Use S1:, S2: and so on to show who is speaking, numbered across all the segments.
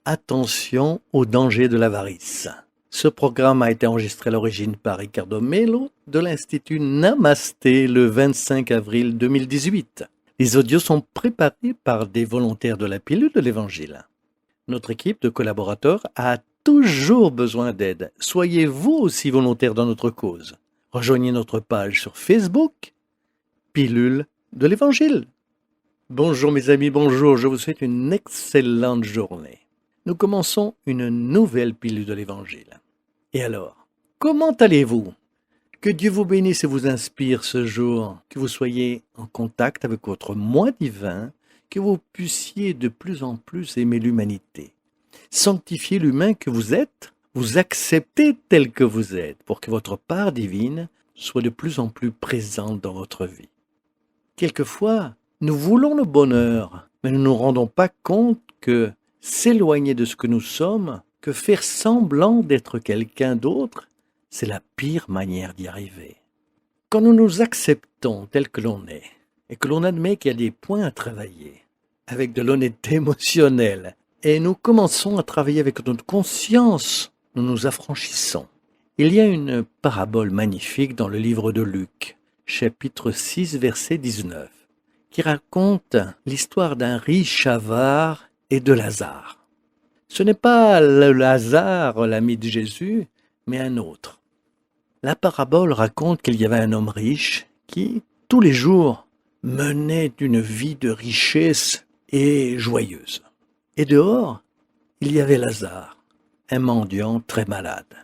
S1: Attention aux dangers de l'avarice. Ce programme a été enregistré à l'origine par Ricardo Melo de l'Institut Namasté le 25 avril 2018. Les audios sont préparés par des volontaires de la pilule de l'Évangile. Notre équipe de collaborateurs a toujours besoin d'aide. Soyez vous aussi volontaires dans notre cause. Rejoignez notre page sur Facebook, Pilule de l'Évangile. Bonjour mes amis, bonjour, je vous souhaite une excellente journée. Nous commençons une nouvelle pilule de l'Évangile. Et alors, comment allez-vous? Que Dieu vous bénisse et vous inspire ce jour, que vous soyez en contact avec votre moi divin, que vous puissiez de plus en plus aimer l'humanité. Sanctifier l'humain que vous êtes, vous accepter tel que vous êtes, pour que votre part divine soit de plus en plus présente dans votre vie. Quelquefois, nous voulons le bonheur, mais nous ne nous rendons pas compte que s'éloigner de ce que nous sommes, que faire semblant d'être quelqu'un d'autre, c'est la pire manière d'y arriver. Quand nous nous acceptons tel que l'on est, et que l'on admet qu'il y a des points à travailler, avec de l'honnêteté émotionnelle, et nous commençons à travailler avec notre conscience, nous nous affranchissons. Il y a une parabole magnifique dans le livre de Luc, chapitre 6, verset 19, qui raconte l'histoire d'un riche avare et de Lazare. Ce n'est pas le Lazare, l'ami de Jésus, mais un autre. La parabole raconte qu'il y avait un homme riche qui, tous les jours, menait une vie de richesse et joyeuse. Et dehors, il y avait Lazare, un mendiant très malade.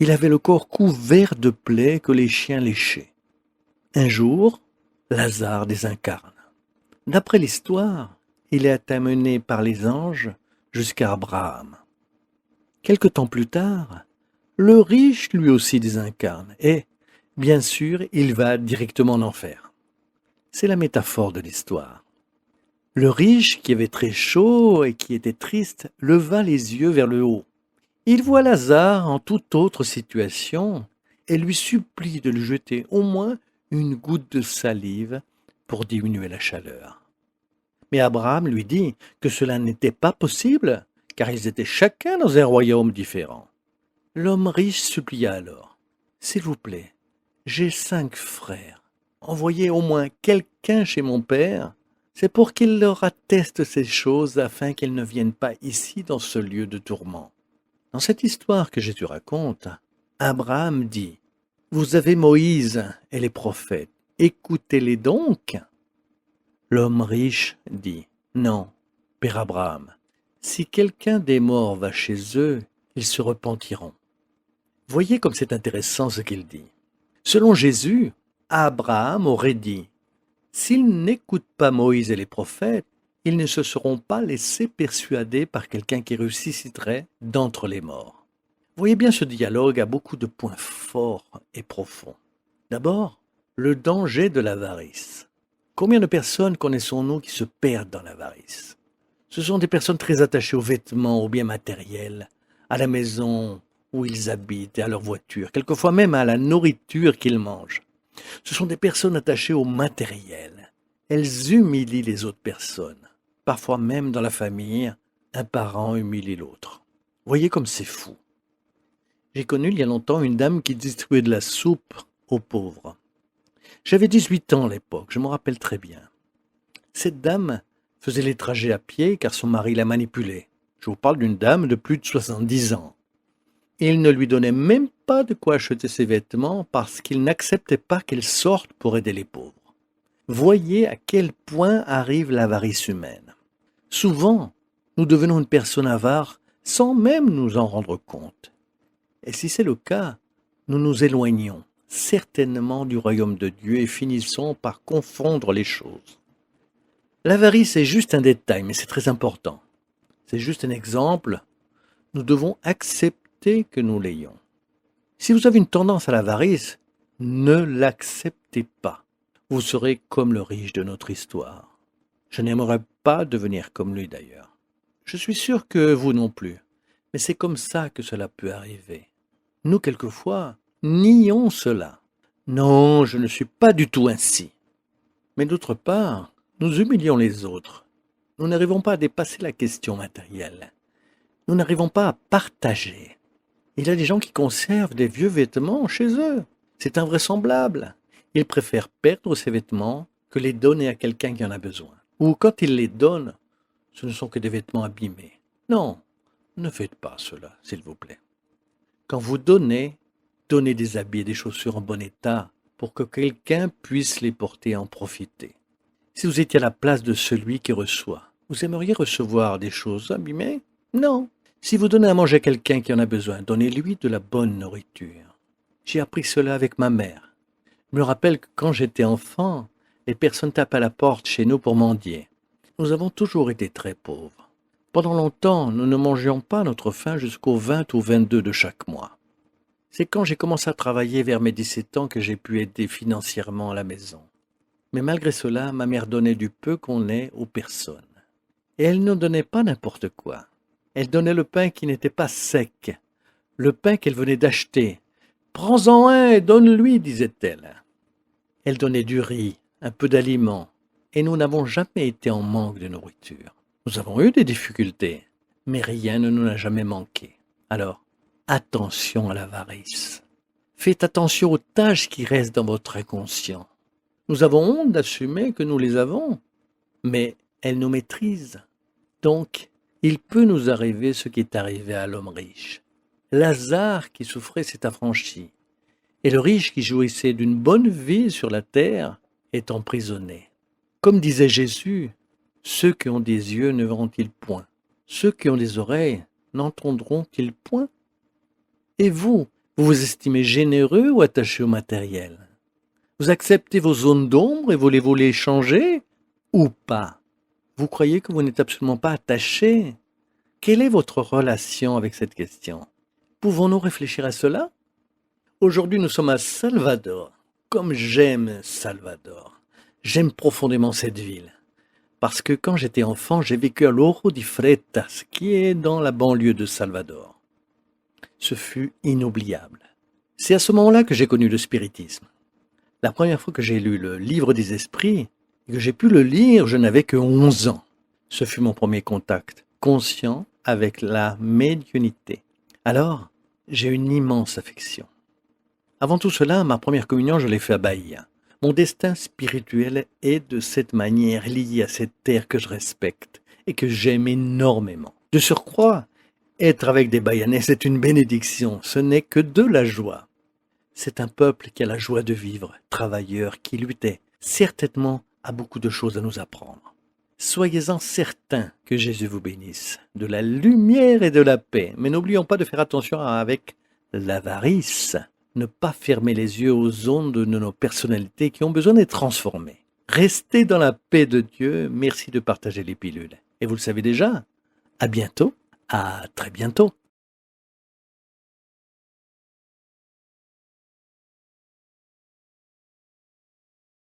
S1: Il avait le corps couvert de plaies que les chiens léchaient. Un jour, Lazare désincarne. D'après l'histoire, il est amené par les anges jusqu'à Abraham. Quelque temps plus tard, le riche lui aussi désincarne et, bien sûr, il va directement en enfer. C'est la métaphore de l'histoire. Le riche, qui avait très chaud et qui était triste, leva les yeux vers le haut. Il voit Lazare en toute autre situation et lui supplie de lui jeter au moins une goutte de salive pour diminuer la chaleur. Mais Abraham lui dit que cela n'était pas possible, car ils étaient chacun dans un royaume différent. L'homme riche supplia alors, « S'il vous plaît, j'ai 5 frères. Envoyez au moins quelqu'un chez mon père, c'est pour qu'il leur atteste ces choses afin qu'ils ne viennent pas ici dans ce lieu de tourment. » Dans cette histoire que Jésus raconte, Abraham dit, « Vous avez Moïse et les prophètes, écoutez-les donc. » L'homme riche dit, « Non, Père Abraham, si quelqu'un des morts va chez eux, ils se repentiront. » Voyez comme c'est intéressant ce qu'il dit. Selon Jésus, Abraham aurait dit, « S'ils n'écoutent pas Moïse et les prophètes, ils ne se seront pas laissés persuader par quelqu'un qui ressusciterait d'entre les morts. » Voyez bien, ce dialogue a beaucoup de points forts et profonds. D'abord, le danger de l'avarice. Combien de personnes connaissons-nous qui se perdent dans l'avarice? Ce sont des personnes très attachées aux vêtements, aux biens matériels, à la maison où ils habitent et à leur voiture, quelquefois même à la nourriture qu'ils mangent. Ce sont des personnes attachées au matériel. Elles humilient les autres personnes. Parfois même dans la famille, un parent humilie l'autre. Voyez comme c'est fou. J'ai connu il y a longtemps une dame qui distribuait de la soupe aux pauvres. J'avais 18 ans à l'époque, je m'en rappelle très bien. Cette dame faisait les trajets à pied car son mari la manipulait. Je vous parle d'une dame de plus de 70 ans. Il ne lui donnait même pas de quoi acheter ses vêtements parce qu'il n'acceptait pas qu'elle sorte pour aider les pauvres. Voyez à quel point arrive l'avarice humaine. Souvent, nous devenons une personne avare sans même nous en rendre compte. Et si c'est le cas, nous nous éloignons certainement du royaume de Dieu et finissons par confondre les choses. L'avarice est juste un détail, mais c'est très important. C'est juste un exemple. Nous devons accepter que nous l'ayons. Si vous avez une tendance à l'avarice, ne l'acceptez pas. Vous serez comme le riche de notre histoire. Je n'aimerais pas devenir comme lui d'ailleurs. Je suis sûr que vous non plus. Mais c'est comme ça que cela peut arriver. Nous, quelquefois, nions cela. Non, je ne suis pas du tout ainsi. Mais d'autre part, nous humilions les autres. Nous n'arrivons pas à dépasser la question matérielle. Nous n'arrivons pas à partager. Il y a des gens qui conservent des vieux vêtements chez eux. C'est invraisemblable. Ils préfèrent perdre ces vêtements que les donner à quelqu'un qui en a besoin. Ou quand ils les donnent, ce ne sont que des vêtements abîmés. Non, ne faites pas cela, s'il vous plaît. Quand vous donnez, donnez des habits et des chaussures en bon état pour que quelqu'un puisse les porter et en profiter. Si vous étiez à la place de celui qui reçoit, vous aimeriez recevoir des choses abîmées? Non. Si vous donnez à manger à quelqu'un qui en a besoin, donnez-lui de la bonne nourriture. J'ai appris cela avec ma mère. Je me rappelle que quand j'étais enfant, les personnes tapaient à la porte chez nous pour mendier. Nous avons toujours été très pauvres. Pendant longtemps, nous ne mangions pas notre faim jusqu'au 20 ou 22 de chaque mois. C'est quand j'ai commencé à travailler vers mes 17 ans que j'ai pu aider financièrement à la maison. Mais malgré cela, ma mère donnait du peu qu'on ait aux personnes. Et elle ne donnait pas n'importe quoi. Elle donnait le pain qui n'était pas sec, le pain qu'elle venait d'acheter. « Prends-en un et donne-lui » disait-elle. Elle donnait du riz, un peu d'aliments, et nous n'avons jamais été en manque de nourriture. Nous avons eu des difficultés, mais rien ne nous a jamais manqué. Alors, attention à l'avarice. Faites attention aux tâches qui restent dans votre inconscient. Nous avons honte d'assumer que nous les avons, mais elles nous maîtrisent. Donc, il peut nous arriver ce qui est arrivé à l'homme riche. Lazare qui souffrait s'est affranchi, et le riche qui jouissait d'une bonne vie sur la terre est emprisonné. Comme disait Jésus, ceux qui ont des yeux ne verront-ils point? Ceux qui ont des oreilles n'entendront-ils point? Et vous vous estimez généreux ou attaché au matériel? Vous acceptez vos zones d'ombre et voulez-vous les changer ou pas? Vous croyez que vous n'êtes absolument pas attaché? Quelle est votre relation avec cette question? Pouvons-nous réfléchir à cela? Aujourd'hui, nous sommes à Salvador. Comme j'aime Salvador. J'aime profondément cette ville. Parce que quand j'étais enfant, j'ai vécu à l'Oro de Freitas, qui est dans la banlieue de Salvador. Ce fut inoubliable. C'est à ce moment-là que j'ai connu le spiritisme. La première fois que j'ai lu le livre des esprits, et que j'ai pu le lire, je n'avais que 11 ans. Ce fut mon premier contact conscient avec la médiumnité. Alors, j'ai une immense affection. Avant tout cela, ma première communion, je l'ai fait à Bahia. Mon destin spirituel est de cette manière lié à cette terre que je respecte et que j'aime énormément. De surcroît, être avec des Bahianais, c'est une bénédiction, ce n'est que de la joie. C'est un peuple qui a la joie de vivre, travailleur, qui luttait, certainement a beaucoup de choses à nous apprendre. Soyez-en certains que Jésus vous bénisse, de la lumière et de la paix. Mais n'oublions pas de faire attention avec l'avarice, ne pas fermer les yeux aux ondes de nos personnalités qui ont besoin d'être transformées. Restez dans la paix de Dieu, merci de partager les pilules. Et vous le savez déjà, à bientôt, à très bientôt.